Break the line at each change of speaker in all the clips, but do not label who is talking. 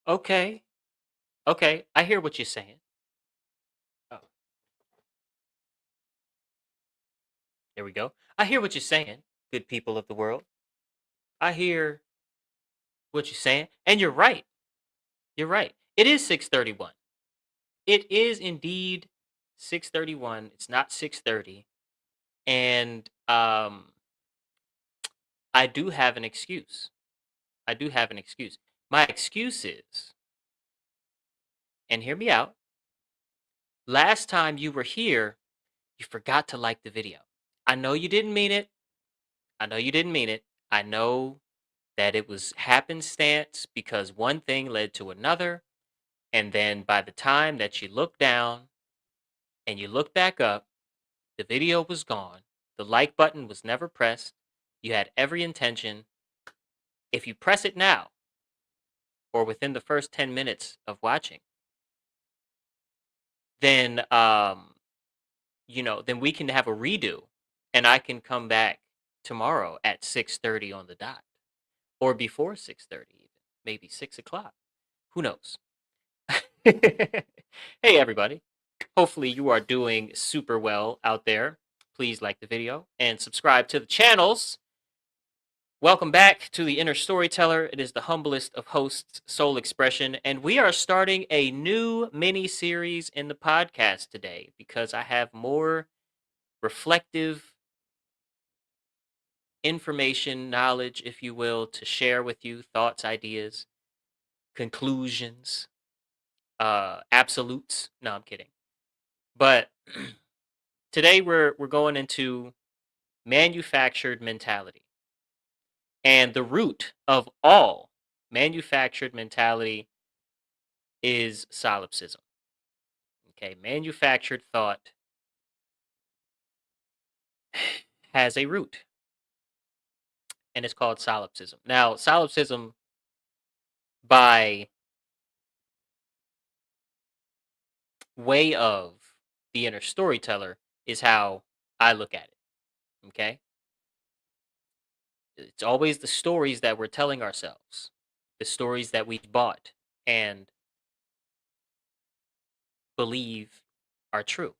Okay. Okay. I hear what you're saying. Oh, there we go. I hear what you're saying, good people of the world. I hear what you're saying. And you're right. You're right. It is 6:31. It is indeed 6:31. It's not 6:30. And I do have an excuse. I do have an excuse. My excuse is, and hear me out, last time you were here, you forgot to like the video. I know you didn't mean it. I know you didn't mean it. I know that it was happenstance because one thing led to another. And then by the time that you look down and you look back up, the video was gone. The like button was never pressed. You had every intention. If you press it now or within the first 10 minutes of watching, then then we can have a redo and I can come back tomorrow at 6:30 on the dot or before 6:30 even, maybe 6 o'clock. Who knows? Hey, everybody. Hopefully, you are doing super well out there. Please like the video and subscribe to the channels. Welcome back to the Inner Storyteller. It is the humblest of hosts, Soul Expression, and we are starting a new mini series in the podcast today because I have more reflective information, knowledge, if you will, to share with you, thoughts, ideas, conclusions, absolutes. No, I'm kidding. But today we're going into manufactured mentality. And the root of all manufactured mentality is solipsism. Okay, manufactured thought has a root, and it's called solipsism. Now, solipsism, by way of the inner storyteller, is how I look at it. Okay, it's always the stories that we're telling ourselves, the stories that we've bought and believe are true,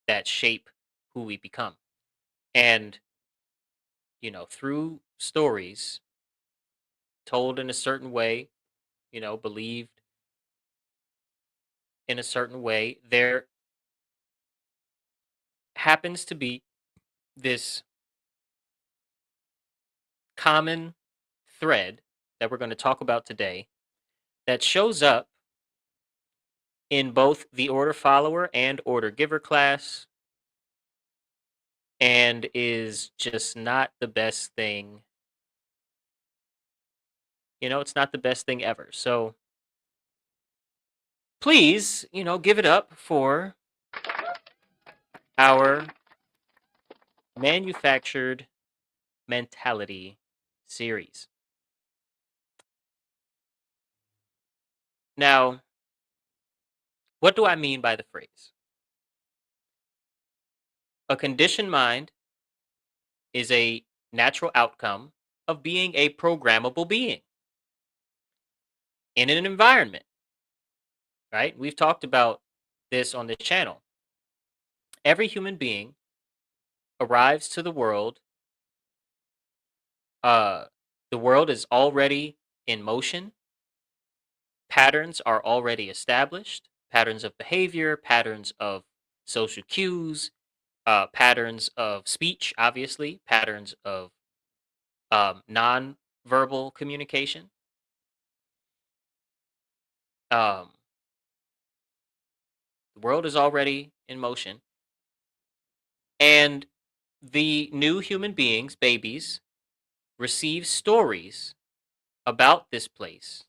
that shape who we become. And, through stories told in a certain way, believed in a certain way, there happens to be this common thread that we're going to talk about today that shows up in both the order follower and order giver class and is just not the best thing. It's not the best thing ever. So please, give it up for our manufactured mentality series. Now, what do I mean by the phrase? A conditioned mind is a natural outcome of being a programmable being in an environment, right? We've talked about this on this channel. Every human being arrives to the world. Uh, the world is already in motion. Patterns are already established. Patterns of behavior, patterns of social cues, patterns of speech, obviously, patterns of non-verbal communication. Um, the world is already in motion, and the new human beings, babies, receive stories about this place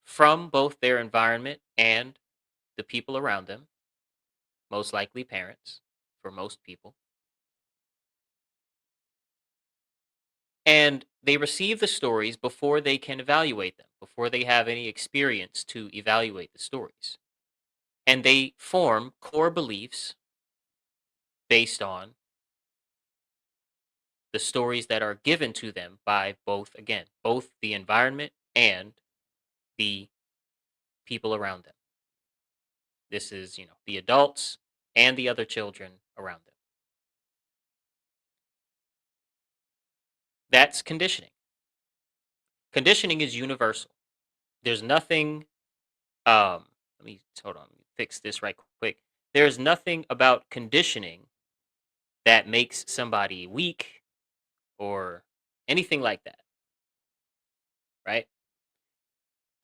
from both their environment and the people around them, most likely parents for most people. And they receive the stories before they can evaluate them, before they have any experience to evaluate the stories. And they form core beliefs based on the stories that are given to them by both, again, both the environment and the people around them. This is, the adults and the other children around them. That's conditioning. Conditioning is universal. There's nothing, let me, hold on, let me fix this right quick. There's nothing about conditioning that makes somebody weak or anything like that, right?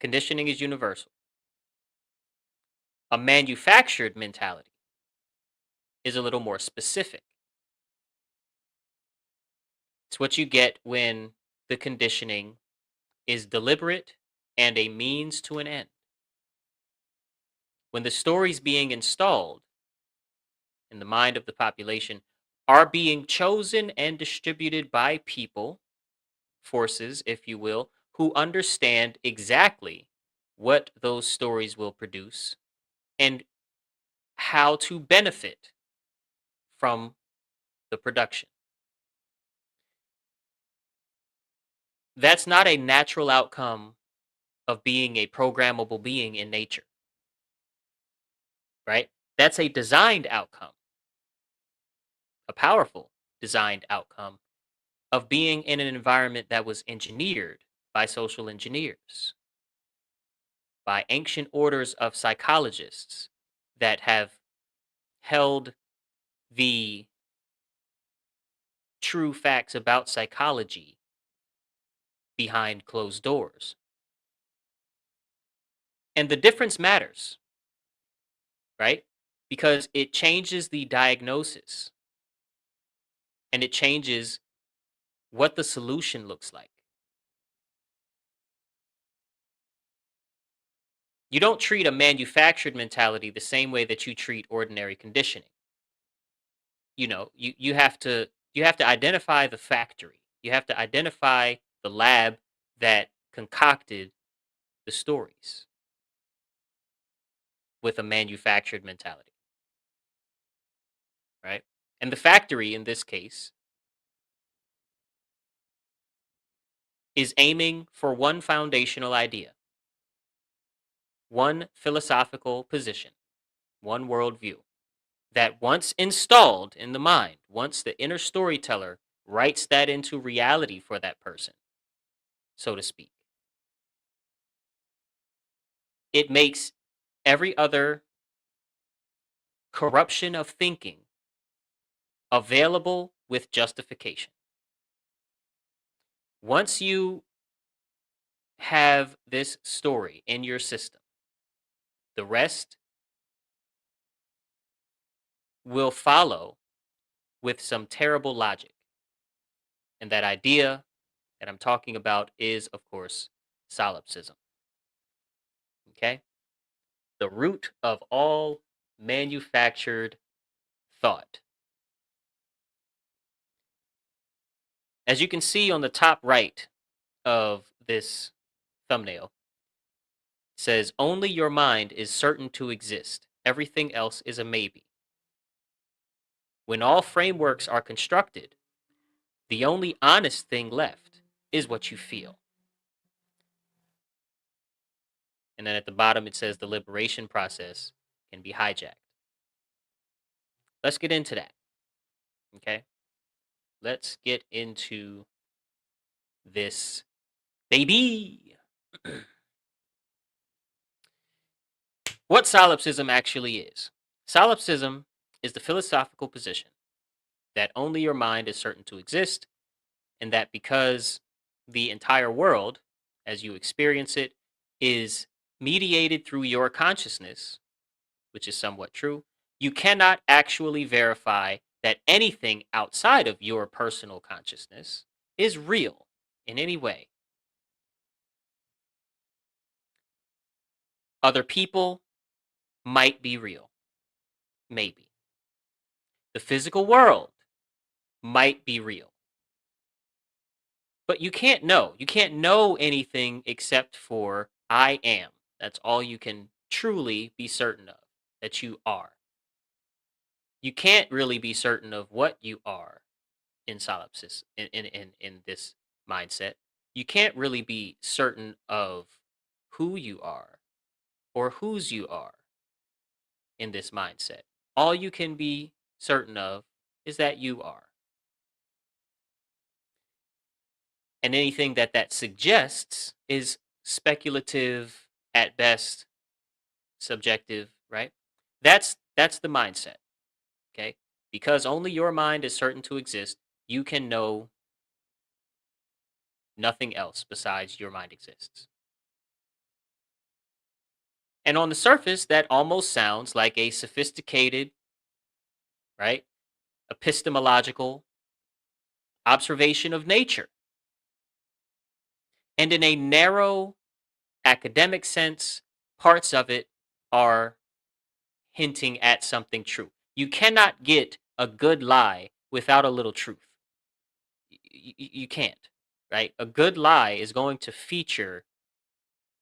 Conditioning is universal. A manufactured mentality is a little more specific. It's what you get when the conditioning is deliberate and a means to an end. When the stories being installed in the mind of the population are being chosen and distributed by people, forces, if you will, who understand exactly what those stories will produce and how to benefit from the production. That's not a natural outcome of being a programmable being in nature, right? That's a designed outcome, a powerful designed outcome of being in an environment that was engineered by social engineers, by ancient orders of psychologists that have held the true facts about psychology behind closed doors. And the difference matters, right? Because it changes the diagnosis and it changes what the solution looks like. You don't treat a manufactured mentality the same way that you treat ordinary conditioning. You have to identify the factory. You have to identify the lab that concocted the stories with a manufactured mentality, right? And the factory in this case is aiming for one foundational idea, one philosophical position, one worldview that once installed in the mind, once the inner storyteller writes that into reality for that person, so to speak, it makes every other corruption of thinking available with justification. Once you have this story in your system, the rest will follow with some terrible logic. And that idea that I'm talking about is, of course, solipsism. Okay? The root of all manufactured thought. As you can see on the top right of this thumbnail, it says, only your mind is certain to exist. Everything else is a maybe. When all frameworks are constructed, the only honest thing left is what you feel. And then at the bottom it says the liberation process can be hijacked. Let's get into that. Okay? Let's get into this baby. What solipsism actually is. Solipsism is the philosophical position that only your mind is certain to exist, and that because the entire world, as you experience it, is mediated through your consciousness, which is somewhat true, you cannot actually verify that anything outside of your personal consciousness is real in any way. Other people might be real, maybe. The physical world might be real. But you can't know. You can't know anything except for I am. That's all you can truly be certain of, that you are. You can't really be certain of what you are in solipsis, in this mindset. You can't really be certain of who you are or whose you are in this mindset. All you can be certain of is that you are. And anything that that suggests is speculative at best, subjective, right? That's the mindset, okay? Because only your mind is certain to exist, you can know nothing else besides your mind exists. And on the surface, that almost sounds like a sophisticated, right, epistemological observation of nature. And in a narrow academic sense, parts of it are hinting at something true. You cannot get a good lie without a little truth. You can't, right? A good lie is going to feature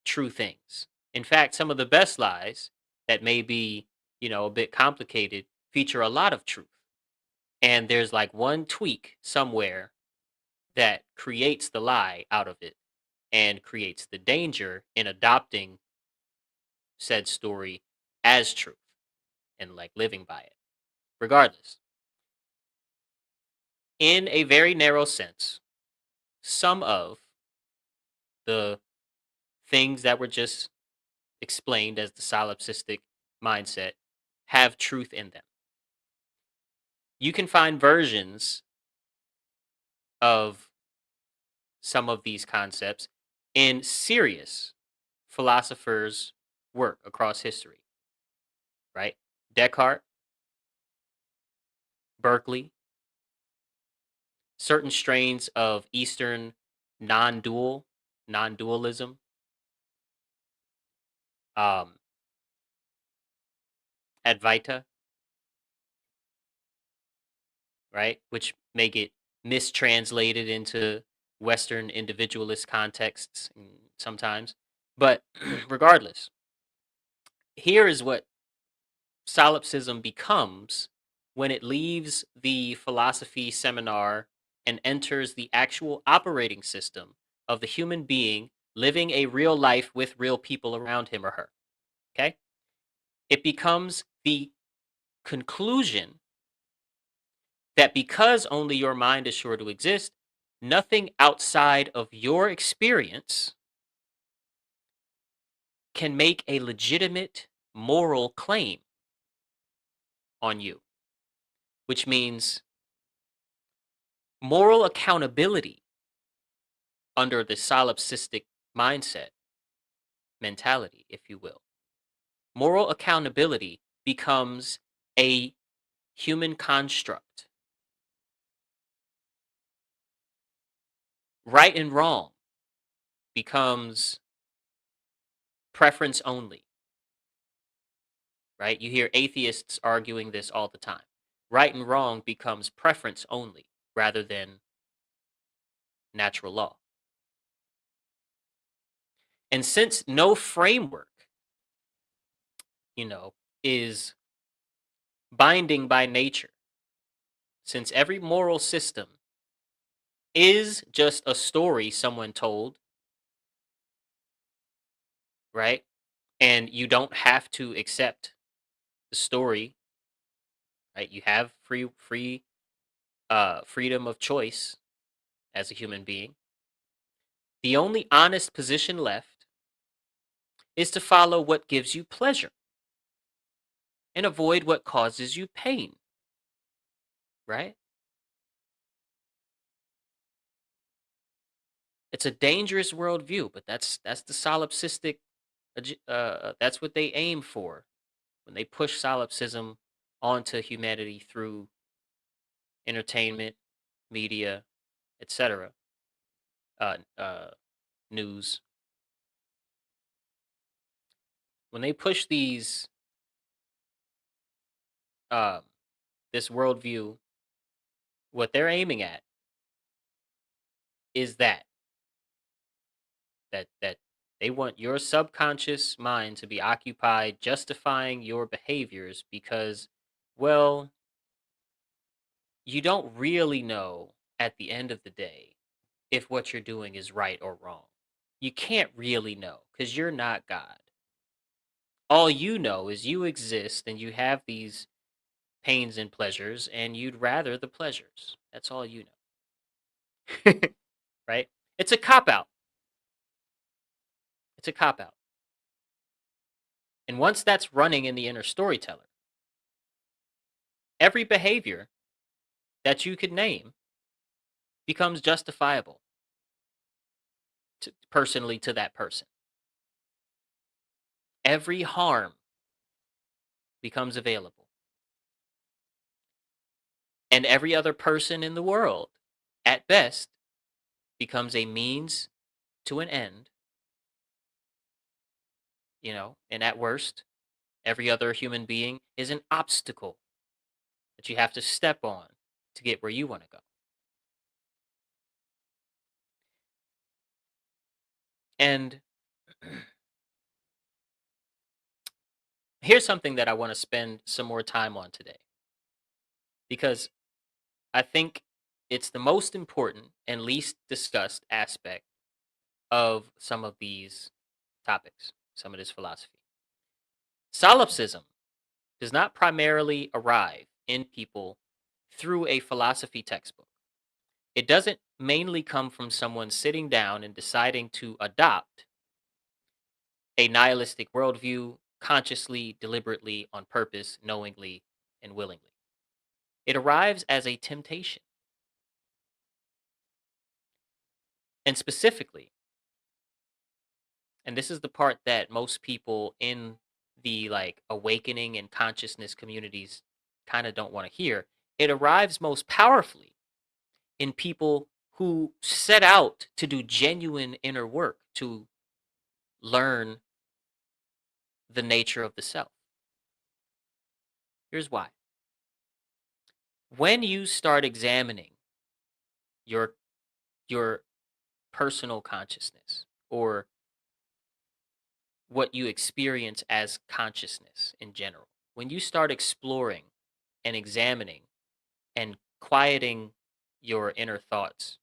true things. In fact, some of the best lies that may be, a bit complicated feature a lot of truth. And there's like one tweak somewhere that creates the lie out of it and creates the danger in adopting said story as truth and like living by it. Regardless, in a very narrow sense, some of the things that were just explained as the solipsistic mindset have truth in them. You can find versions of some of these concepts in serious philosophers' work across history, right? Descartes, Berkeley, certain strains of Eastern non-dualism, um, Advaita, right? Which may get mistranslated into Western individualist contexts sometimes. But regardless, here is what solipsism becomes when it leaves the philosophy seminar and enters the actual operating system of the human being living a real life with real people around him or her. Okay? It becomes the conclusion that because only your mind is sure to exist, nothing outside of your experience can make a legitimate moral claim on you, which means moral accountability under the solipsistic mindset, mentality, if you will. Moral accountability becomes a human construct. Right and wrong becomes preference only, right? You hear atheists arguing this all the time. Right and wrong becomes preference only rather than natural law. And since no framework, you know, is binding by nature, since every moral system is just a story someone told, right? And you don't have to accept the story, right? You have freedom of choice as a human being. The only honest position left is to follow what gives you pleasure and avoid what causes you pain, right? It's a dangerous worldview, but that's the solipsistic. That's what they aim for when they push solipsism onto humanity through entertainment, media, etc., uh, uh, news. When they push uh, this worldview, what they're aiming at is that they want your subconscious mind to be occupied justifying your behaviors because, well, you don't really know at the end of the day if what you're doing is right or wrong. You can't really know because you're not God. All you know is you exist and you have these pains and pleasures, and you'd rather the pleasures. That's all you know. Right? It's a cop out. It's a cop out. And once that's running in the inner storyteller, every behavior that you could name becomes justifiable personally to that person. Every harm becomes available. And every other person in the world, at best, becomes a means to an end, and at worst, every other human being is an obstacle that you have to step on to get where you want to go. And here's something that I want to spend some more time on today because I think it's the most important and least discussed aspect of some of these topics, some of this philosophy. Solipsism does not primarily arrive in people through a philosophy textbook. It doesn't mainly come from someone sitting down and deciding to adopt a nihilistic worldview consciously, deliberately, on purpose, knowingly, and willingly. It arrives as a temptation. And specifically, and this is the part that most people in the like awakening and consciousness communities kind of don't want to hear, it arrives most powerfully in people who set out to do genuine inner work to learn the nature of the self. Here's why. When you start examining your your personal consciousness or what you experience as consciousness in general, when you start exploring and examining and quieting your inner thoughts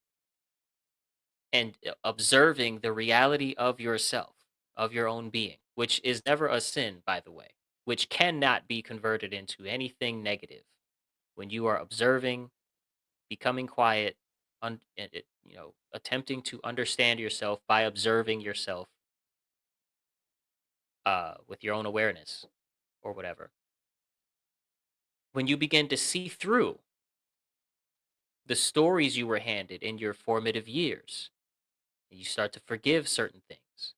and observing the reality of yourself, of your own being, which is never a sin, by the way, which cannot be converted into anything negative. When you are observing, becoming quiet, attempting to understand yourself by observing yourself with your own awareness or whatever. When you begin to see through the stories you were handed in your formative years, and you start to forgive certain things.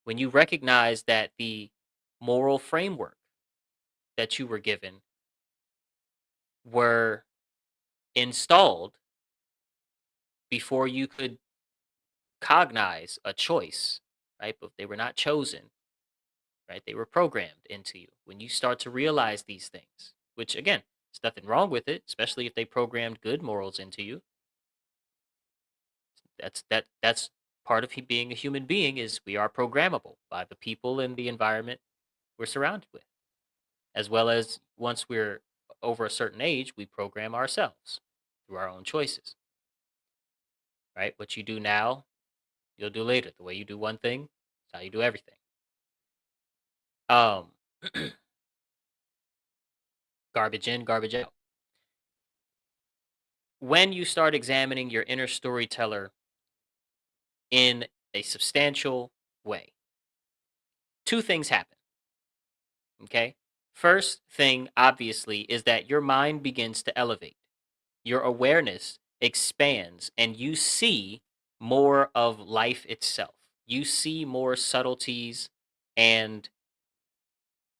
When you recognize that the moral framework that you were given were installed before you could cognize a choice, right? But they were not chosen, right? They were programmed into you. When you start to realize these things, which again, there's nothing wrong with it, especially if they programmed good morals into you. That's part of being a human being is we are programmable by the people and the environment we're surrounded with, as well as once we're over a certain age, we program ourselves through our own choices. Right? What you do now, you'll do later. The way you do one thing, is how you do everything. Um, garbage in, garbage out. When you start examining your inner storyteller in a substantial way, two things happen. Okay. First thing, obviously, is that your mind begins to elevate. Your awareness expands and you see more of life itself. You see more subtleties and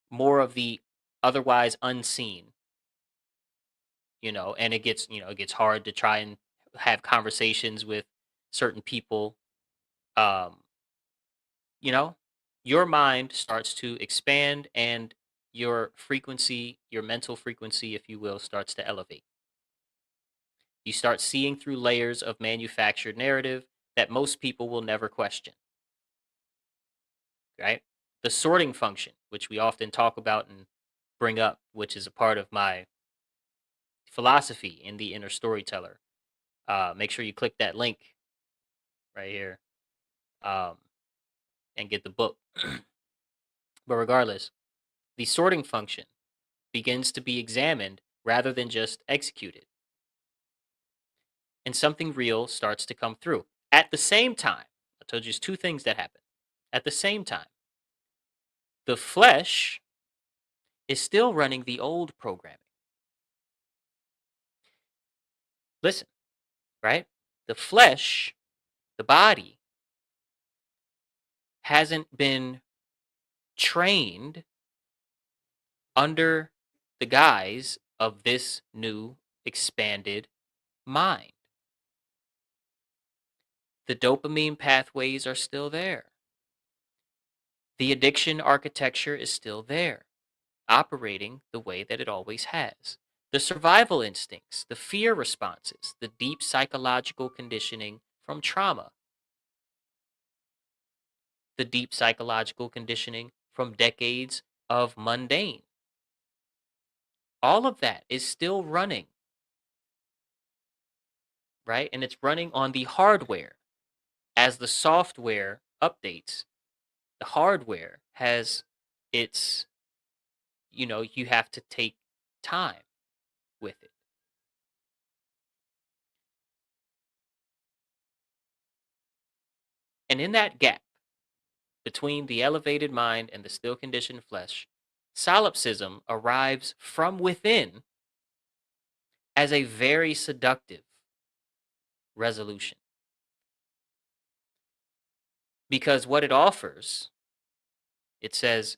more of the otherwise unseen, and it gets hard to try and have conversations with certain people. Um, you know, your mind starts to expand and your frequency, your mental frequency, if you will, starts to elevate. You start seeing through layers of manufactured narrative that most people will never question, right? The sorting function, which we often talk about and bring up, which is a part of my philosophy in the inner storyteller. Make sure you click that link right here. um, and get the book. But regardless, the sorting function begins to be examined rather than just executed, and something real starts to come through. At the same time, I told you there's two things that happen. At the same time, the flesh is still running the old programming. Listen, right? The flesh, the body, hasn't been trained under the guise of this new expanded mind. The dopamine pathways are still there. The addiction architecture is still there, operating the way that it always has. The survival instincts, the fear responses, the deep psychological conditioning from trauma, the deep psychological conditioning from decades of mundane. All of that is still running, right? And it's running on the hardware. As the software updates, the hardware has its, you have to take time with it. And in that gap between the elevated mind and the still conditioned flesh, solipsism arrives from within as a very seductive resolution. Because what it offers, it says,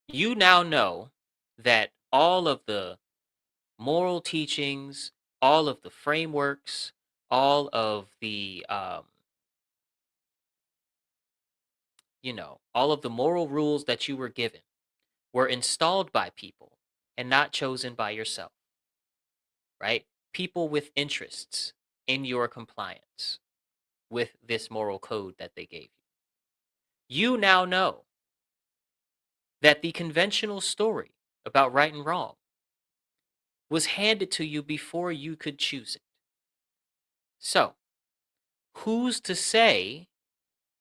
you now know that all of the moral teachings, all of the frameworks, all of the, all of the moral rules that you were given were installed by people and not chosen by yourself, right? People with interests in your compliance with this moral code that they gave you. You now know that the conventional story about right and wrong was handed to you before you could choose it. So, who's to say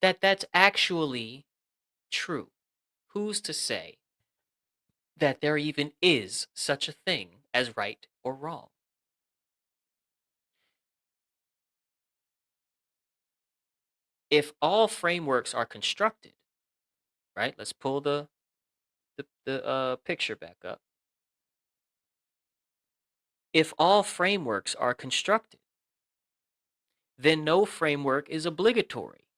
that that's actually true? Who's to say that there even is such a thing as right or wrong? If all frameworks are constructed, right? Let's pull the picture back up. If all frameworks are constructed, then no framework is obligatory.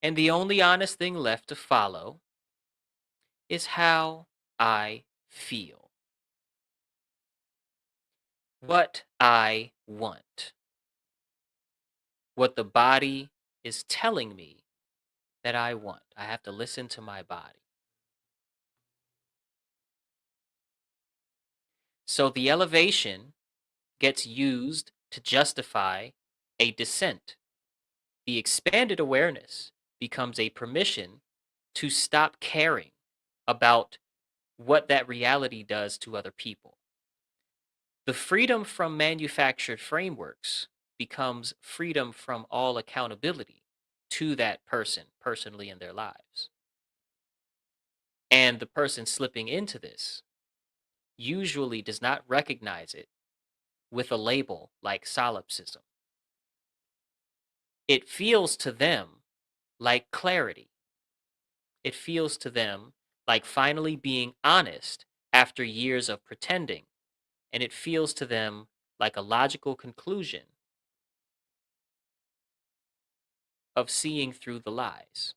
And the only honest thing left to follow is how I feel, what I want, what the body is telling me that I want. I have to listen to my body. So the elevation gets used to justify a descent. The expanded awareness becomes a permission to stop caring about what that reality does to other people. The freedom from manufactured frameworks becomes freedom from all accountability to that person personally in their lives. And the person slipping into this usually does not recognize it with a label like solipsism. It feels to them like clarity. It feels to them like finally being honest after years of pretending. And it feels to them like a logical conclusion of seeing through the lies.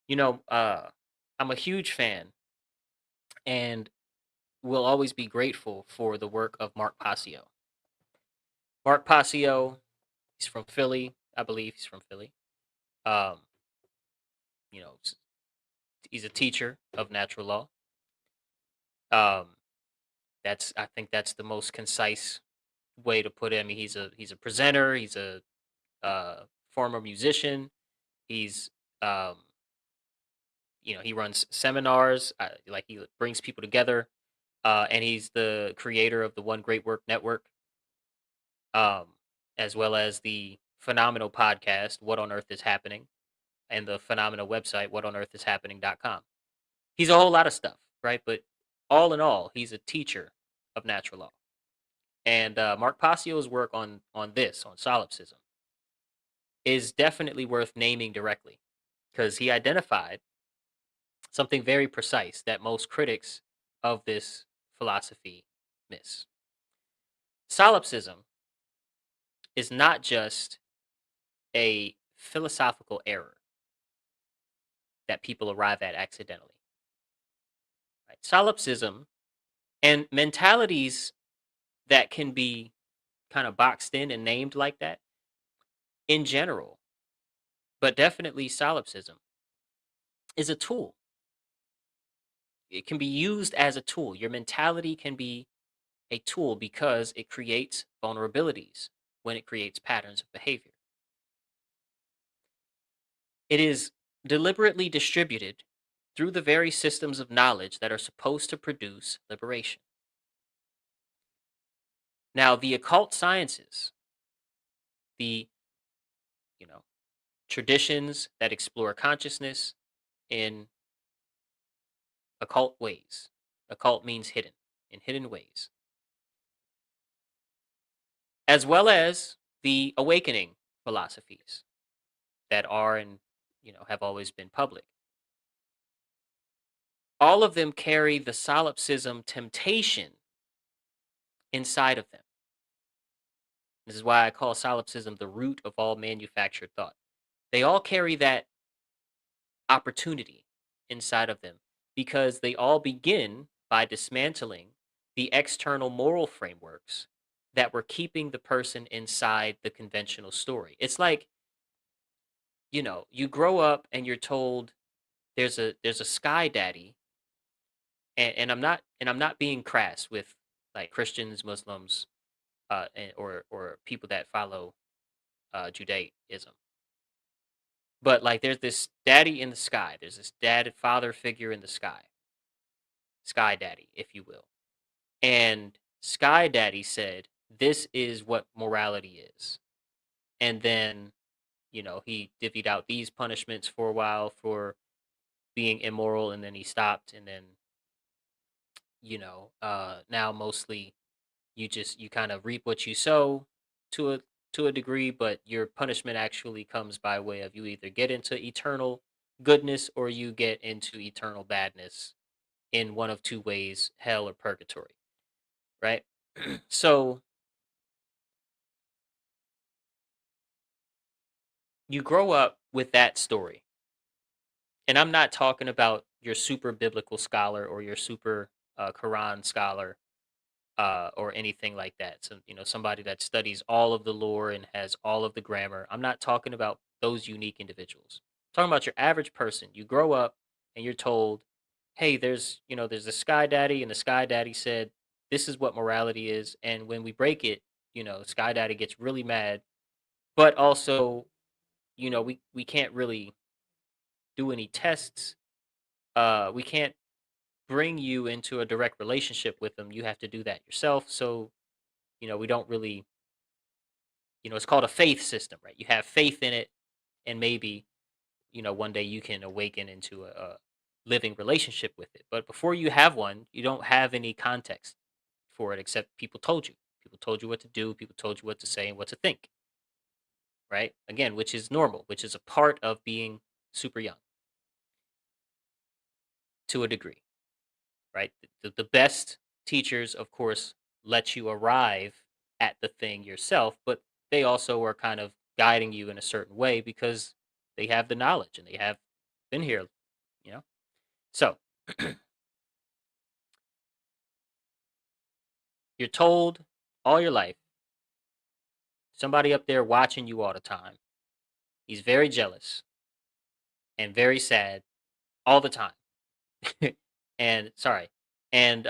You know, I'm a huge fan and will always be grateful for the work of Mark Passio. Mark Passio, he's from Philly, I believe he's from Philly. Um, you know, he's a teacher of natural law. Um, I think that's the most concise way to put it. I mean, he's a presenter. He's a former musician. He's he runs seminars. Like he brings people together. and he's the creator of the One Great Work Network, um, as well as the phenomenal podcast, What on Earth is Happening, and the phenomenal website, whatonearthishappening.com. He's a whole lot of stuff, right? But all in all, he's a teacher of natural law. And Mark Passio's work on this, on solipsism, is definitely worth naming directly because he identified something very precise that most critics of this philosophy miss. Solipsism is not just a philosophical error that people arrive at accidentally. Right? Solipsism and mentalities that can be kind of boxed in and named like that in general, but definitely solipsism is a tool. It can be used as a tool. Your mentality can be a tool because it creates vulnerabilities when it creates patterns of behavior. It is deliberately distributed through the very systems of knowledge that are supposed to produce liberation. Now, the occult sciences, the you know traditions that explore consciousness in occult ways. Occult means hidden, in hidden ways, as well as the awakening philosophies that are and have always been public. All of them carry the solipsism temptation inside of them. This is why I call solipsism the root of all manufactured thought. They all carry that opportunity inside of them because they all begin by dismantling the external moral frameworks that were keeping the person inside the conventional story. It's like, you grow up and you're told there's a sky daddy, and I'm not being crass with like Christians, Muslims, or people that follow Judaism. But like there's this daddy in the sky. There's this dad father figure in the sky. Sky daddy, if you will. And Sky Daddy said, "This is what morality is." And then, he divvied out these punishments for a while for being immoral, and then he stopped, and then, now mostly you kind of reap what you sow to a degree, but your punishment actually comes by way of you either get into eternal goodness or you get into eternal badness in one of two ways, hell or purgatory, right? So you grow up with that story. And I'm not talking about your super biblical scholar or your super Quran scholar or anything like that. So, somebody that studies all of the lore and has all of the grammar. I'm not talking about those unique individuals. I'm talking about your average person. You grow up and you're told, hey, there's a sky daddy, and the sky daddy said, this is what morality is. And when we break it, sky daddy gets really mad. But also, we can't really do any tests. We can't bring you into a direct relationship with them. You have to do that yourself. So, we don't really, it's called a faith system, right? You have faith in it, and maybe, one day you can awaken into a living relationship with it. But before you have one, you don't have any context for it except people told you. People told you what to do, people told you what to say and what to think, right? Again, which is normal, which is a part of being super young to a degree. Right? The best teachers, of course, let you arrive at the thing yourself, but they also are kind of guiding you in a certain way because they have the knowledge and they have been here, you know? So you're told all your life, somebody up there watching you all the time. He's very jealous and very sad all the time. And sorry. And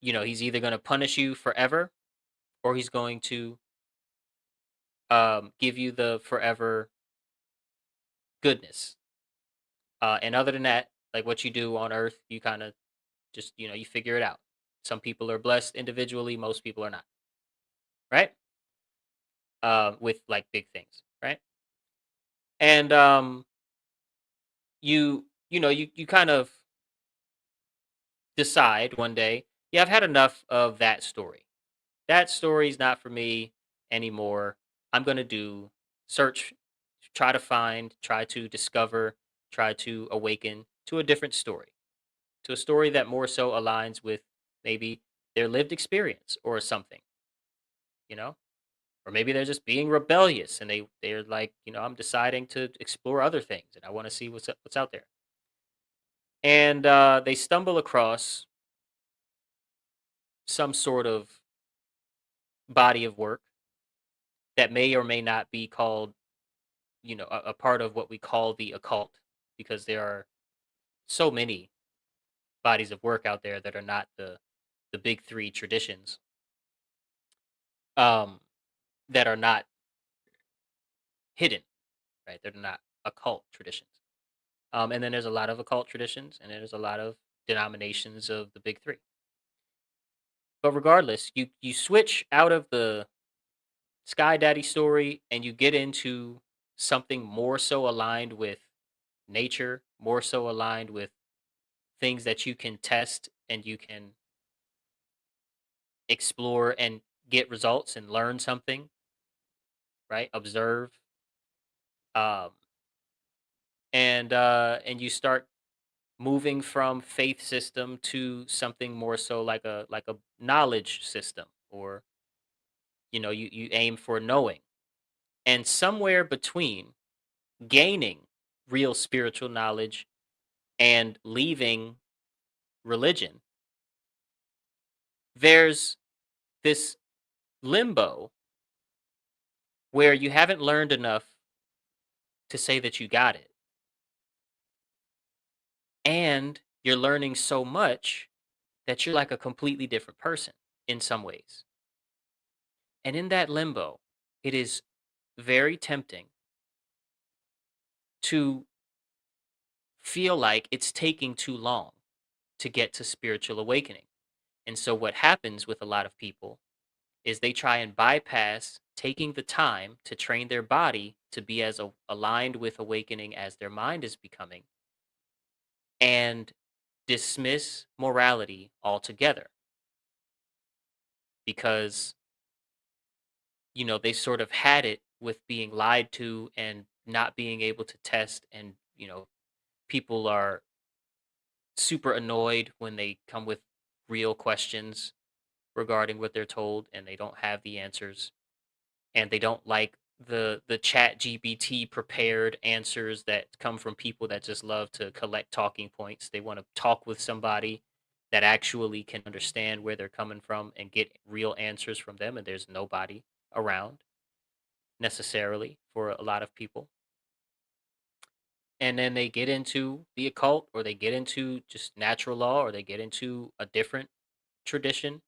he's either going to punish you forever or he's going to give you the forever goodness. And other than that, Like what you do on Earth, you kind of just, you figure it out. Some people are blessed individually, most people are not, right? With like big things, right? And you kind of decide one day, yeah, I've had enough of that story. That story's not for me anymore. I'm going to do search, try to find, try to discover, try to awaken to a different story, to a story that more so aligns with maybe their lived experience or something, you know? Or maybe they're just being rebellious and they're like, I'm deciding to explore other things and I want to see what's out there. And they stumble across some sort of body of work that may or may not be called, a part of what we call the occult, because there are so many bodies of work out there that are not the big three traditions, um, that are not hidden, right? They're not occult traditions. And then there's a lot of occult traditions, and there's a lot of denominations of the big three. But regardless, you switch out of the Sky Daddy story and you get into something more so aligned with nature, more so aligned with things that you can test and you can explore and get results and learn something, right? Observe, um, and you start moving from faith system to something more so like a knowledge system, or you aim for knowing, and somewhere between gaining real spiritual knowledge and leaving religion, there's this limbo where you haven't learned enough to say that you got it, and you're learning so much that you're like a completely different person in some ways. And in that limbo, it is very tempting to feel like it's taking too long to get to spiritual awakening. And so, what happens with a lot of people is they try and bypass taking the time to train their body to be as aligned with awakening as their mind is becoming, and dismiss morality altogether, because they sort of had it with being lied to and not being able to test, and people are super annoyed when they come with real questions regarding what they're told and they don't have the answers, and they don't like the chat gpt prepared answers that come from people that just love to collect talking points. They want to talk with somebody that actually can understand where they're coming from and get real answers from them, and there's nobody around necessarily for a lot of people. And then they get into the occult, or they get into just natural law, or they get into a different tradition,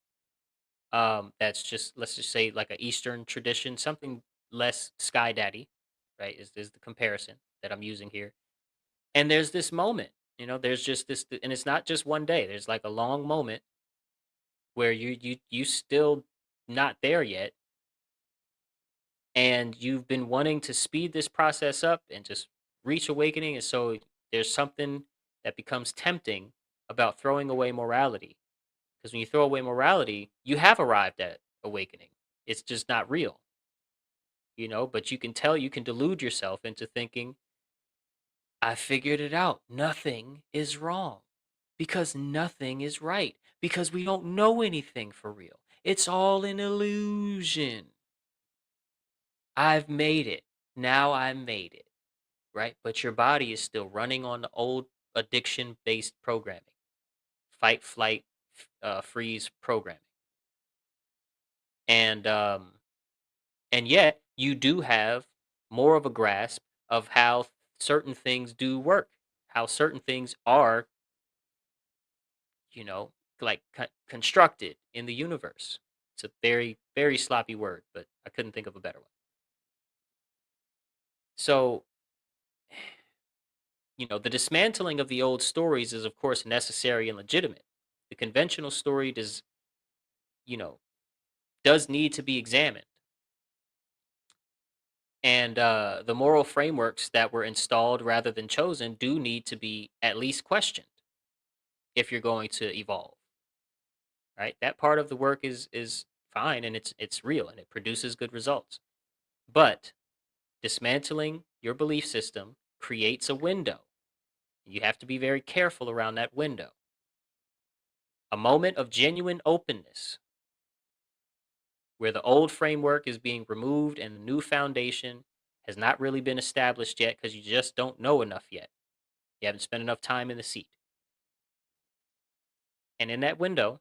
that's just, let's just say, like a Eastern tradition, something less Sky Daddy, right? Is the comparison that I'm using here. And there's this moment, there's just this, and it's not just one day. There's like a long moment where you still not there yet, and you've been wanting to speed this process up and just reach awakening, and so there's something that becomes tempting about throwing away morality, because when you throw away morality, you have arrived at awakening. It's just not real, but you can delude yourself into thinking, I figured it out. Nothing is wrong, because nothing is right, because we don't know anything for real. It's all an illusion. I've made it. Now I made it, right? But your body is still running on the old addiction based programming, fight, flight, freeze programming. And and yet you do have more of a grasp of how certain things do work, how certain things are, you know, like constructed in the universe. It's a very, very sloppy word, but I couldn't think of a better one. So The dismantling of the old stories is, of course, necessary and legitimate. The conventional story you know, does need to be examined. And the moral frameworks that were installed rather than chosen do need to be at least questioned if you're going to evolve, right? That part of the work is fine and it's real and it produces good results. But dismantling your belief system creates a window. You have to be very careful around that window. A moment of genuine openness where the old framework is being removed and the new foundation has not really been established yet because you just don't know enough yet. You haven't spent enough time in the seat. And in that window,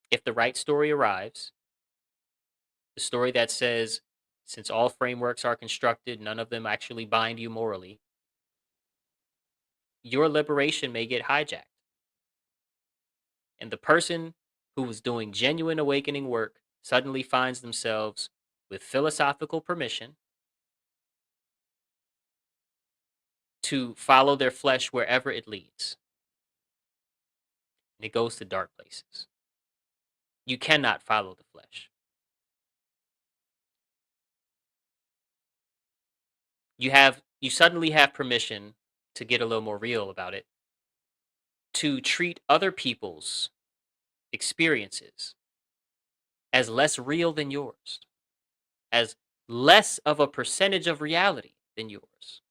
if the right story arrives, the story that says, since all frameworks are constructed, none of them actually bind you morally, your liberation may get hijacked. And the person who was doing genuine awakening work suddenly finds themselves with philosophical permission to follow their flesh wherever it leads. And it goes to dark places. You cannot follow the flesh. You suddenly have permission to get a little more real about it, to treat other people's experiences as less real than yours, as less of a percentage of reality than yours.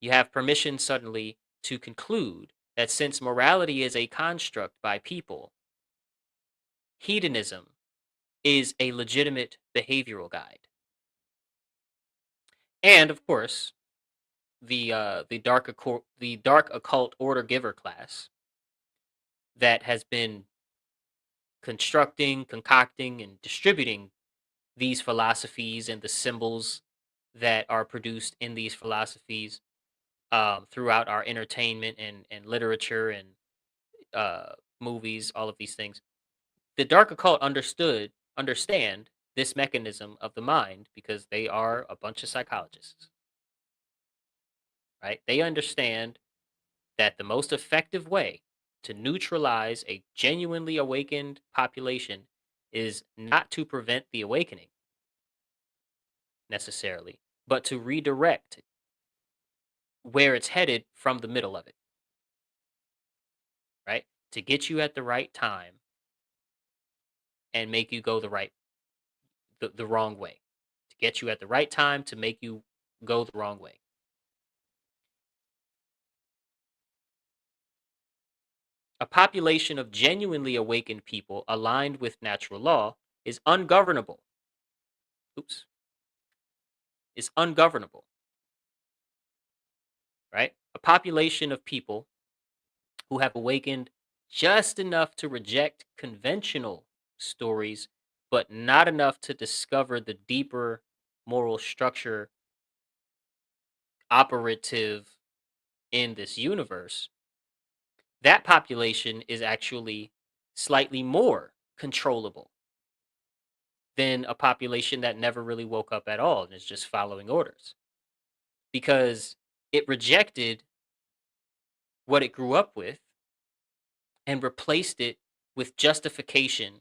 You have permission suddenly to conclude that since morality is a construct by people, hedonism is a legitimate behavioral guide. And of course, the dark occult order giver class that has been constructing, concocting, and distributing these philosophies and the symbols that are produced in these philosophies throughout our entertainment and literature and movies, all of these things. The dark occult understand this mechanism of the mind because they are a bunch of psychologists, right? They understand that the most effective way to neutralize a genuinely awakened population is not to prevent the awakening necessarily, but to redirect where it's headed from the middle of it, right? To get you at the right time and make you go the wrong way. To get you at the right time to make you go the wrong way. A population of genuinely awakened people aligned with natural law is ungovernable. Oops. Is ungovernable, right? A population of people who have awakened just enough to reject conventional stories, but not enough to discover the deeper moral structure operative in this universe. That population is actually slightly more controllable than a population that never really woke up at all and is just following orders because it rejected what it grew up with and replaced it with justification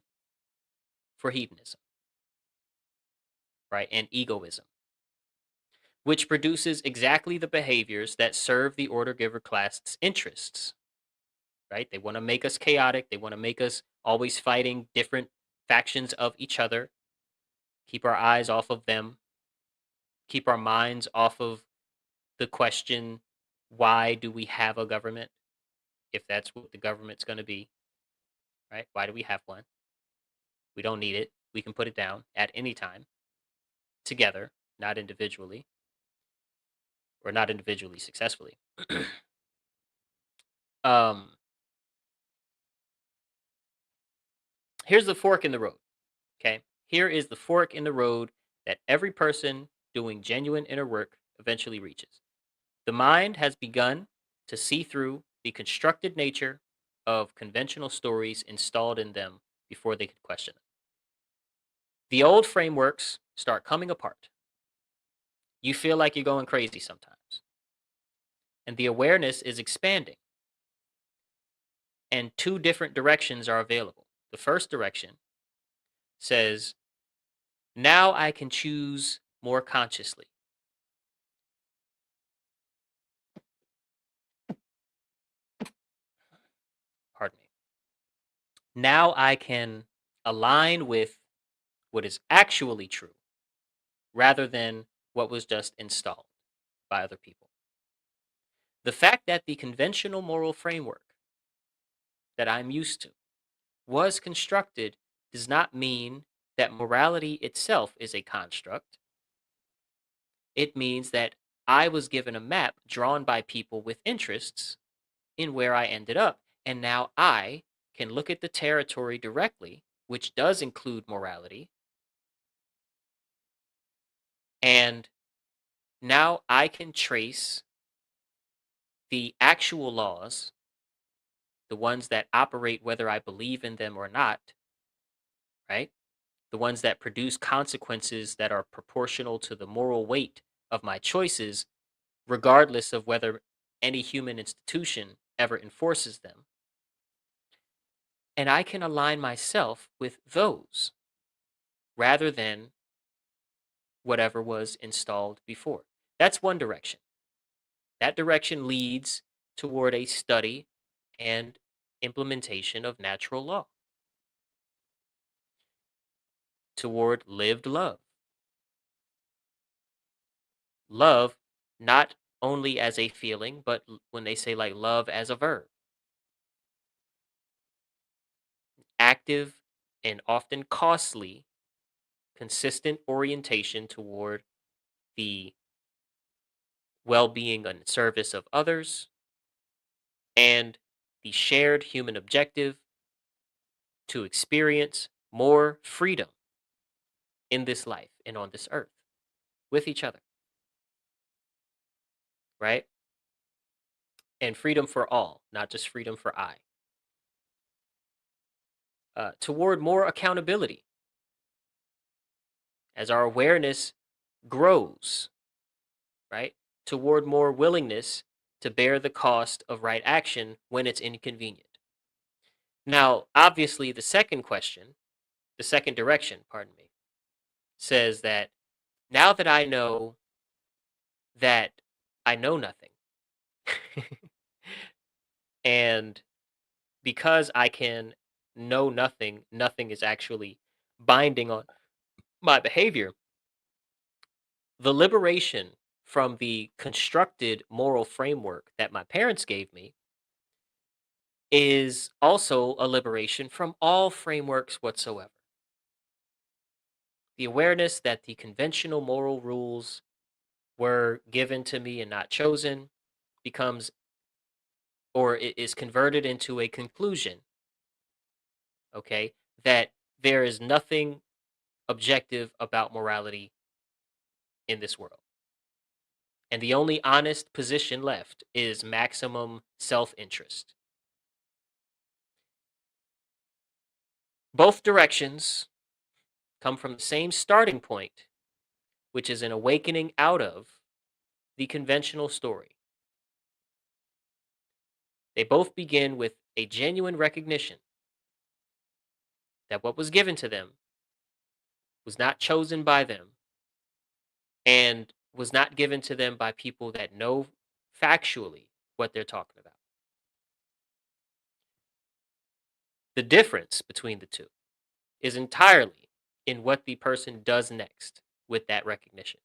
for hedonism, right? And egoism, which produces exactly the behaviors that serve the order giver class's interests, right? They want to make us chaotic. They want to make us always fighting different factions of each other, keep our eyes off of them, keep our minds off of the question, why do we have a government if that's what the government's going to be, right? Why do we have one? We don't need it. We can put it down at any time together, not individually, or not individually successfully. um, Here's the fork in the road. Okay. Here is the fork in the road that every person doing genuine inner work eventually reaches. The mind has begun to see through the constructed nature of conventional stories installed in them before they could question them. The old frameworks start coming apart. You feel like you're going crazy sometimes. And the awareness is expanding. And two different directions are available. The first direction says, now I can choose more consciously. Pardon me. Now I can align with what is actually true rather than what was just installed by other people. The fact that the conventional moral framework that I'm used to was constructed does not mean that morality itself is a construct. It means that I was given a map drawn by people with interests in where I ended up. And now I can look at the territory directly, which does include morality. And now I can trace the actual laws, the ones that operate whether I believe in them or not, right? The ones that produce consequences that are proportional to the moral weight of my choices, regardless of whether any human institution ever enforces them. And I can align myself with those rather than whatever was installed before. That's one direction. That direction leads toward a study and implementation of natural law, toward lived love. Love, not only as a feeling, but when they say like love as a verb, active and often costly, consistent orientation toward the well being and service of others and the shared human objective to experience more freedom in this life and on this earth with each other, right? And freedom for all, not just freedom for I. Toward more accountability as our awareness grows, right? Toward more willingness to bear the cost of right action when it's inconvenient. Now, obviously, the second direction, pardon me, says that now that I know that I know nothing, and because I can know nothing, nothing is actually binding on my behavior. The liberation from the constructed moral framework that my parents gave me is also a liberation from all frameworks whatsoever. The awareness that the conventional moral rules were given to me and not chosen becomes, or it is converted into a conclusion, okay, that there is nothing objective about morality in this world. And the only honest position left is maximum self interest. Both directions come from the same starting point, which is an awakening out of the conventional story. They both begin with a genuine recognition that what was given to them was not chosen by them and was not given to them by people that know factually what they're talking about. The difference between the two is entirely in what the person does next with that recognition.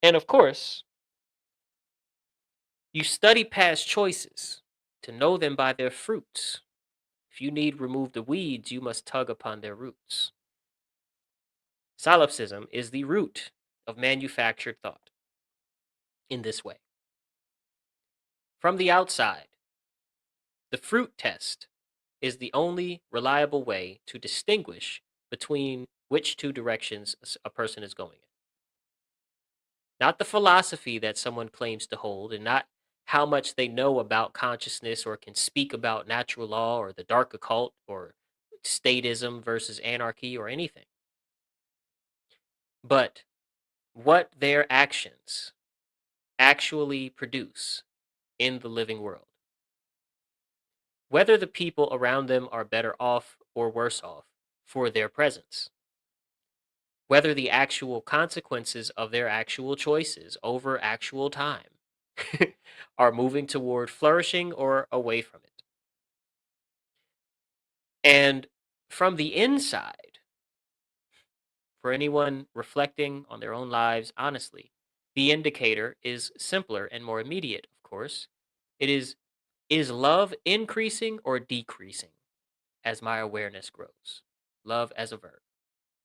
And of course, you study past choices to know them by their fruits. If you need remove the weeds, you must tug upon their roots. Solipsism is the root of manufactured thought in this way. From the outside, the fruit test is the only reliable way to distinguish between which two directions a person is going in. Not the philosophy that someone claims to hold, and not how much they know about consciousness or can speak about natural law or the dark occult or statism versus anarchy or anything. But what their actions actually produce in the living world. Whether the people around them are better off or worse off for their presence. Whether the actual consequences of their actual choices over actual time are moving toward flourishing or away from it. And from the inside, for anyone reflecting on their own lives honestly, the indicator is simpler and more immediate, of course. It is love increasing or decreasing as my awareness grows? Love as a verb,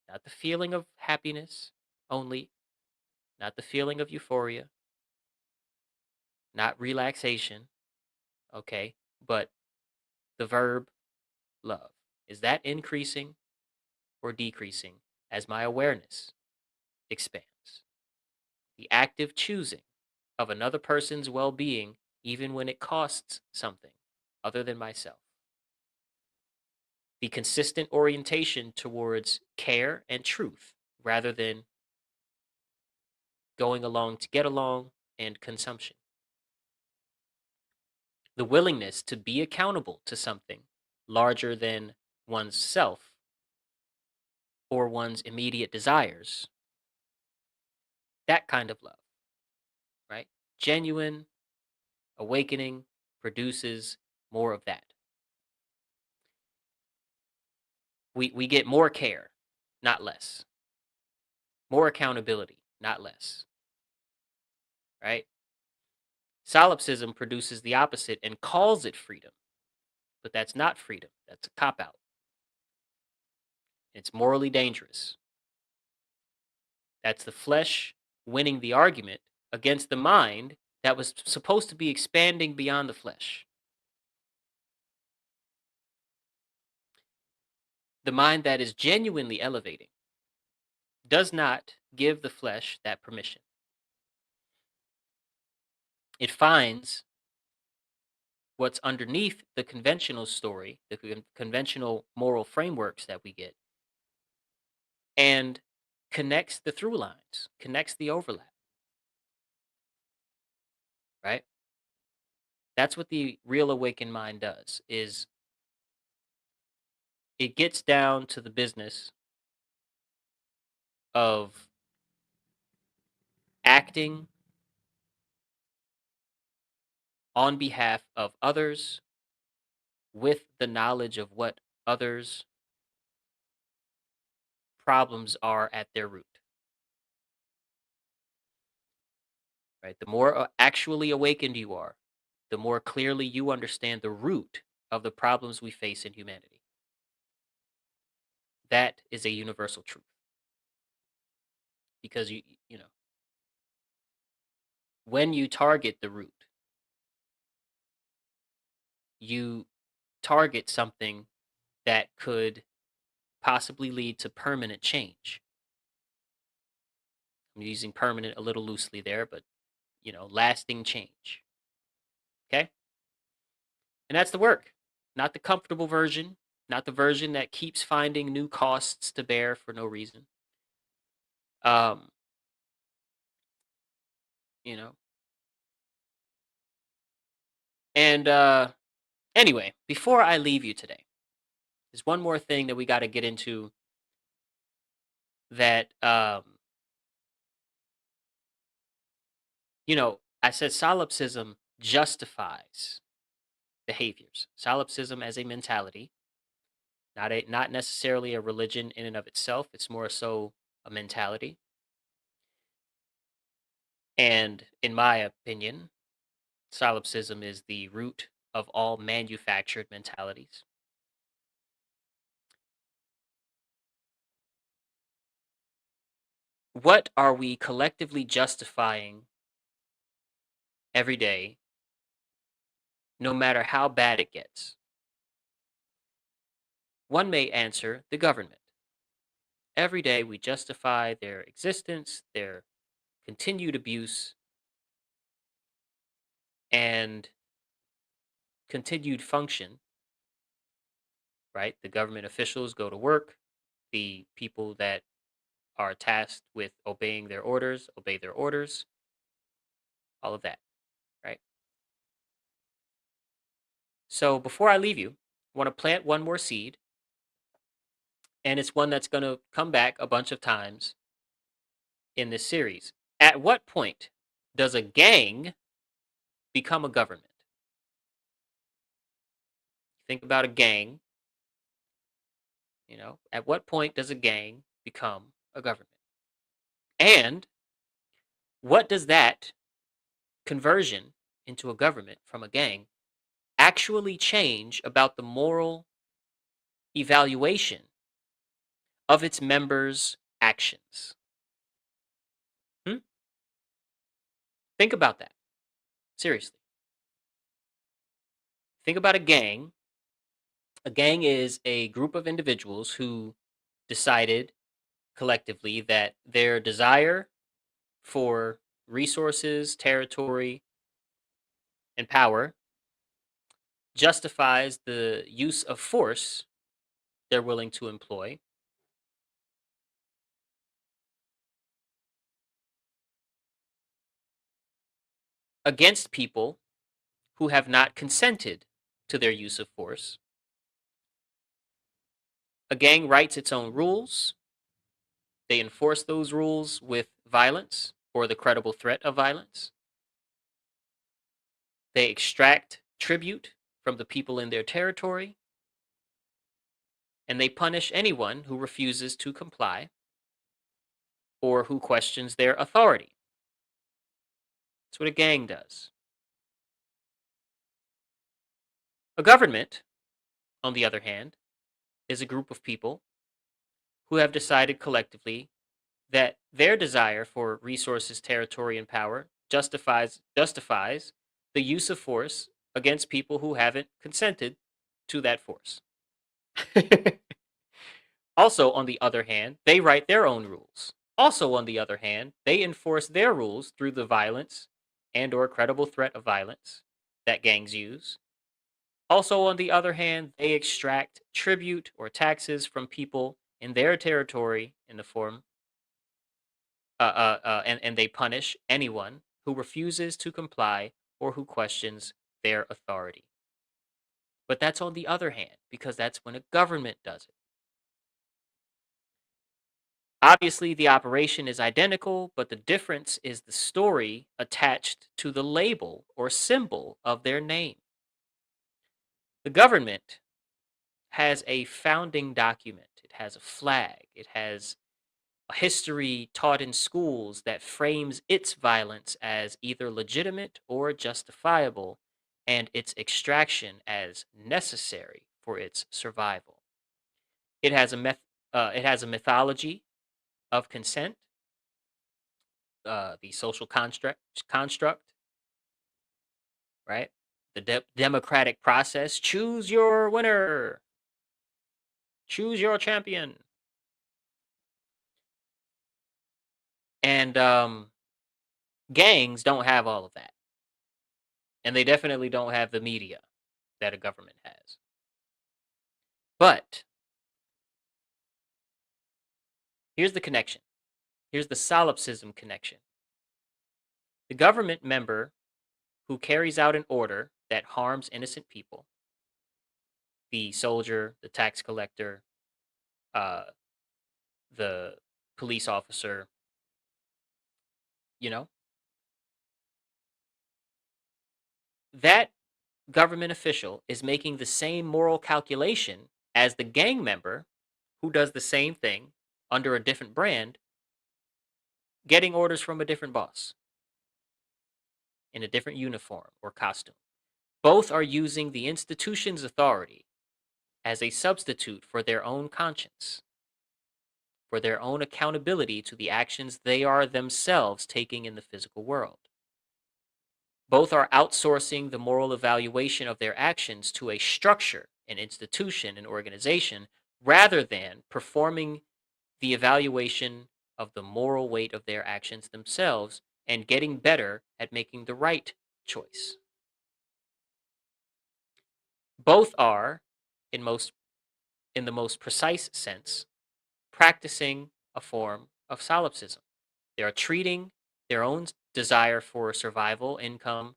not the feeling of happiness only, not the feeling of euphoria, not relaxation, okay, but the verb love. Is that increasing or decreasing as my awareness expands? The active choosing of another person's well being, even when it costs something other than myself. The consistent orientation towards care and truth rather than going along to get along and consumption. The willingness to be accountable to something larger than one's self or one's immediate desires. That kind of love, right? Genuine awakening produces more of that. We get more care, not less. More accountability, not less. Right? Solipsism produces the opposite and calls it freedom. But that's not freedom. That's a cop out. It's morally dangerous. That's the flesh winning the argument against the mind that was supposed to be expanding beyond the flesh. The mind that is genuinely elevating does not give the flesh that permission. It finds what's underneath the conventional story, the conventional moral frameworks that we get, and connects the through lines, connects the overlap, right? That's what the real awakened mind does, is it gets down to the business of acting on behalf of others with the knowledge of what others' problems are at their root. Right? The more actually awakened you are, the more clearly you understand the root of the problems we face in humanity. That is a universal truth. Because you know, when you target the root, you target something that could possibly lead to permanent change. I'm using permanent a little loosely there, but lasting change. Okay? And that's the work. Not the comfortable version, not the version that keeps finding new costs to bear for no reason. Um, you know. And anyway, before I leave you today, there's one more thing that we got to get into that I said solipsism justifies behaviors. Solipsism as a mentality, not necessarily a religion in and of itself. It's more so a mentality. And in my opinion, solipsism is the root of all manufactured mentalities. What are we collectively justifying every day, no matter how bad it gets? One may answer the government. Every day we justify their existence, their continued abuse, and continued function, right? The government officials go to work, the people that are tasked with obeying their orders, obey their orders, all of that, right? So before I leave you, I want to plant one more seed, and it's one that's going to come back a bunch of times in this series. At what point does a gang become a government? Think about a gang, at what point does a gang become a government? And what does that conversion into a government from a gang actually change about the moral evaluation of its members' actions? Hmm? Think about that. Seriously. Think about a gang. A gang is a group of individuals who decided collectively that their desire for resources, territory, and power justifies the use of force they're willing to employ against people who have not consented to their use of force. A gang writes its own rules. They enforce those rules with violence or the credible threat of violence. They extract tribute from the people in their territory, and they punish anyone who refuses to comply or who questions their authority. That's what a gang does. A government, on the other hand, is a group of people who have decided collectively that their desire for resources, territory, and power justifies the use of force against people who haven't consented to that force. Also, on the other hand, they write their own rules. Also, on the other hand, they enforce their rules through the violence and or credible threat of violence that gangs use. Also, on the other hand, they extract tribute or taxes from people in their territory in the form, and they punish anyone who refuses to comply or who questions their authority. But that's on the other hand, because that's when a government does it. Obviously, the operation is identical, but the difference is the story attached to the label or symbol of their name. The government has a founding document, it has a flag, it has a history taught in schools that frames its violence as either legitimate or justifiable, and its extraction as necessary for its survival. It has a mythology of consent, the social construct, right? The democratic process. Choose your winner. Choose your champion. And gangs don't have all of that, and they definitely don't have the media that a government has. But here's the connection. Here's the solipsism connection. The government member who carries out an order that harms innocent people, the soldier, the tax collector, uh, the police officer, you know, that government official is making the same moral calculation as the gang member who does the same thing under a different brand, getting orders from a different boss in a different uniform or costume. Both are using the institution's authority as a substitute for their own conscience, for their own accountability to the actions they are themselves taking in the physical world. Both are outsourcing the moral evaluation of their actions to a structure, an institution, an organization, rather than performing the evaluation of the moral weight of their actions themselves and getting better at making the right choice. Both are, in the most precise sense, practicing a form of solipsism. They are treating their own desire for survival, income,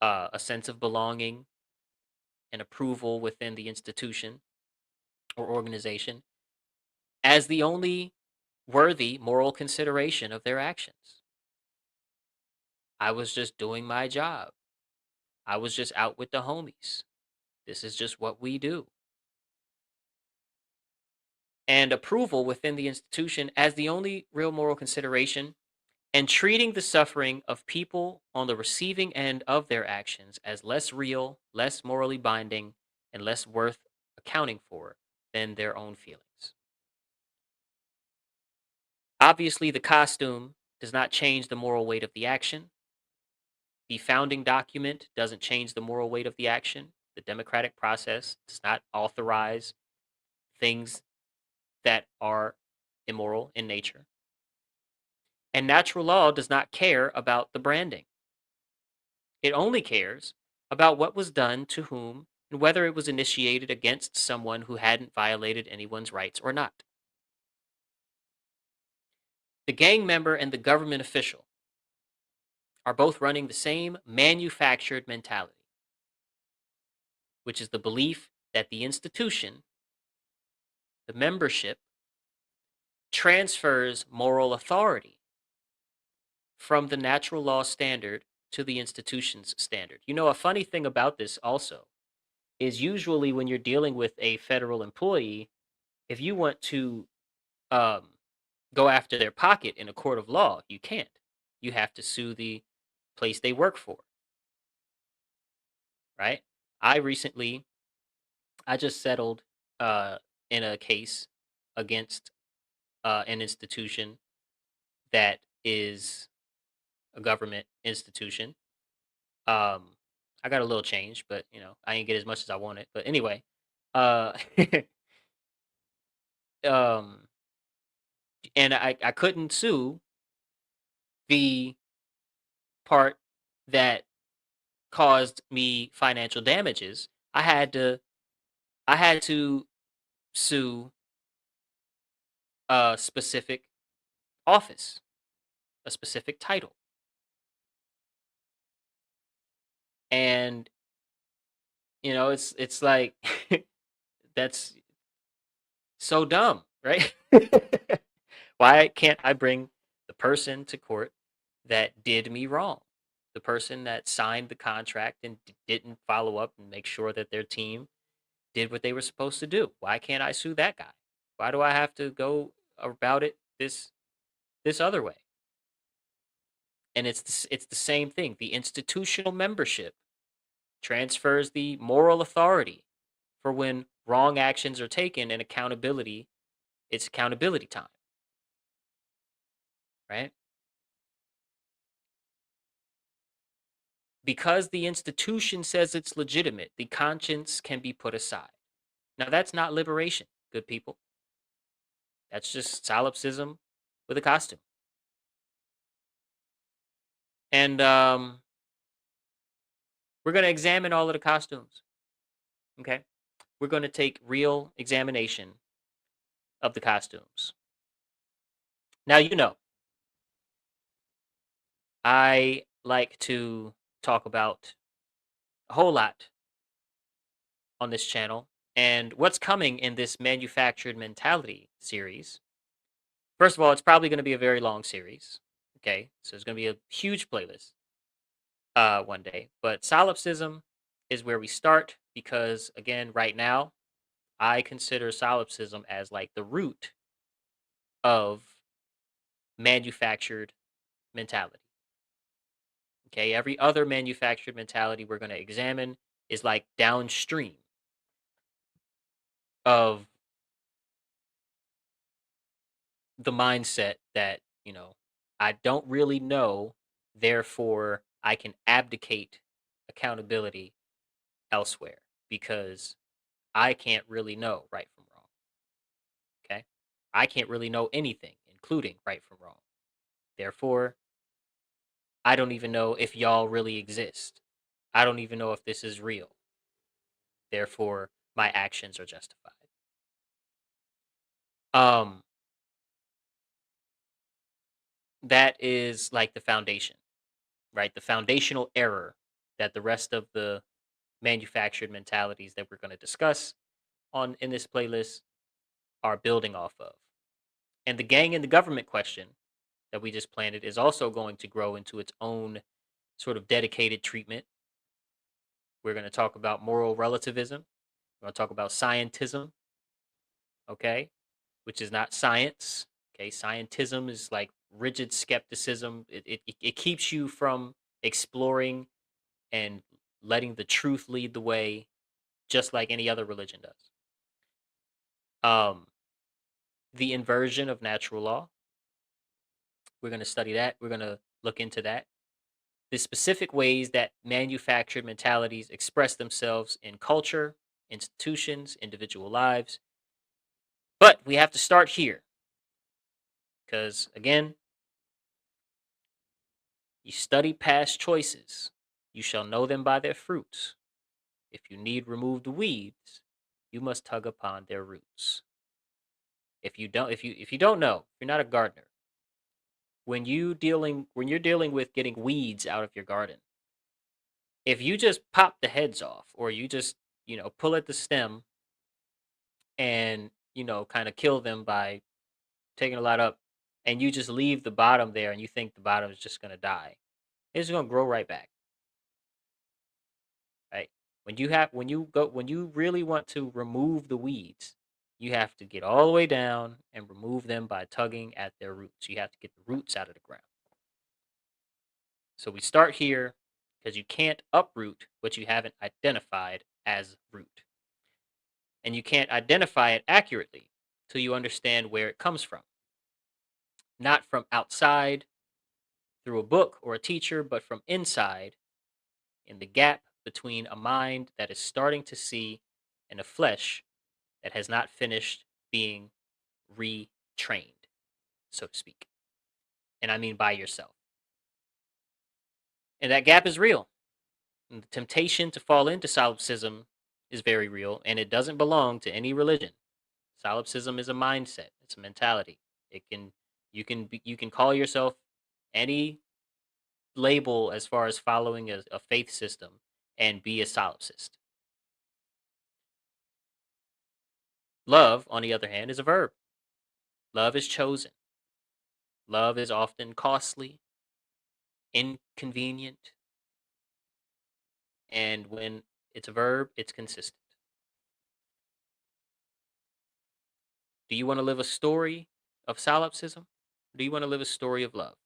a sense of belonging, and approval within the institution or organization as the only worthy moral consideration of their actions. I was just doing my job. I was just out with the homies. This is just what we do. And approval within the institution as the only real moral consideration, and treating the suffering of people on the receiving end of their actions as less real, less morally binding, and less worth accounting for than their own feelings. Obviously, the costume does not change the moral weight of the action. The founding document doesn't change the moral weight of the action. The democratic process does not authorize things that are immoral in nature. And natural law does not care about the branding. It only cares about what was done to whom and whether it was initiated against someone who hadn't violated anyone's rights or not. The gang member and the government official are both running the same manufactured mentality, which is the belief that the institution, the membership, transfers moral authority from the natural law standard to the institution's standard. You know, a funny thing about this also is usually when you're dealing with a federal employee, if you want to um, go after their pocket in a court of law, you can't. You have to sue the place they work for, right? I recently, I just settled in a case against an institution that is a government institution. Um, I got a little change, but I didn't get as much as I wanted. But anyway, uh, um, and I couldn't sue the part that caused me financial damages. I had to sue a specific office, a specific title, and it's like that's so dumb, right? Why can't I bring the person to court that did me wrong? The person that signed the contract and didn't follow up and make sure that their team did what they were supposed to do. Why can't I sue that guy? Why do I have to go about it this other way? And it's the same thing. The institutional membership transfers the moral authority for when wrong actions are taken, and accountability, it's accountability time, right? Because the institution says it's legitimate, the conscience can be put aside. Now, that's not liberation, good people. That's just solipsism with a costume. And we're going to examine all of the costumes. Okay? We're going to take real examination of the costumes. Now, I like to talk about a whole lot on this channel. And what's coming in this manufactured mentality series? First of all, it's probably going to be a very long series. Okay, so it's going to be a huge playlist one day. But solipsism is where we start because, again, right now, I consider solipsism as like the root of manufactured mentality. Okay, every other manufactured mentality we're going to examine is like downstream of the mindset that, I don't really know, therefore I can abdicate accountability elsewhere because I can't really know right from wrong. Okay? I can't really know anything, including right from wrong. Therefore, I don't even know if y'all really exist. I don't even know if this is real. Therefore, my actions are justified. Um that is like the foundation, right? The foundational error that the rest of the manufactured mentalities that we're going to discuss on in this playlist are building off of. And the gang and the government question that we just planted is also going to grow into its own sort of dedicated treatment. We're going to talk about moral relativism. We're going to talk about scientism, okay, which is not science. Okay, scientism is like rigid skepticism. It keeps you from exploring and letting the truth lead the way, just like any other religion does. The inversion of natural law. We're going to study that. We're going to look into that. The specific ways that manufactured mentalities express themselves in culture, institutions, individual lives. But we have to start here because, again, you study past choices, you shall know them by their fruits. If you need remove the weeds, you must tug upon their roots. If you don't know, if you're not a gardener, when you're dealing with getting weeds out of your garden, if you just pop the heads off or you just, pull at the stem and, kind of kill them by taking a lot up and you just leave the bottom there and you think the bottom is just going to die, it's going to grow right back. Right? When you really want to remove the weeds, you have to get all the way down and remove them by tugging at their roots. You have to get the roots out of the ground. So we start here because you can't uproot what you haven't identified as root. And you can't identify it accurately till you understand where it comes from. Not from outside through a book or a teacher, but from inside in the gap between a mind that is starting to see and a flesh that has not finished being retrained, so to speak. And I mean by yourself. And that gap is real. And the temptation to fall into solipsism is very real, and it doesn't belong to any religion. Solipsism is a mindset, it's a mentality. You can call yourself any label as far as following a faith system and be a solipsist. Love, on the other hand, is a verb. Love is chosen. Love is often costly, inconvenient, and when it's a verb, it's consistent. Do you want to live a story of solipsism? Do you want to live a story of love?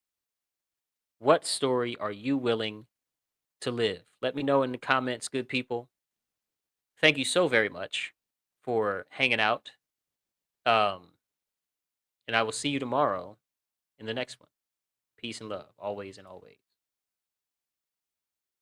What story are you willing to live? Let me know in the comments, good people. Thank you so very much for hanging out. Um, and I will see you tomorrow in the next one. Peace and love, always and always.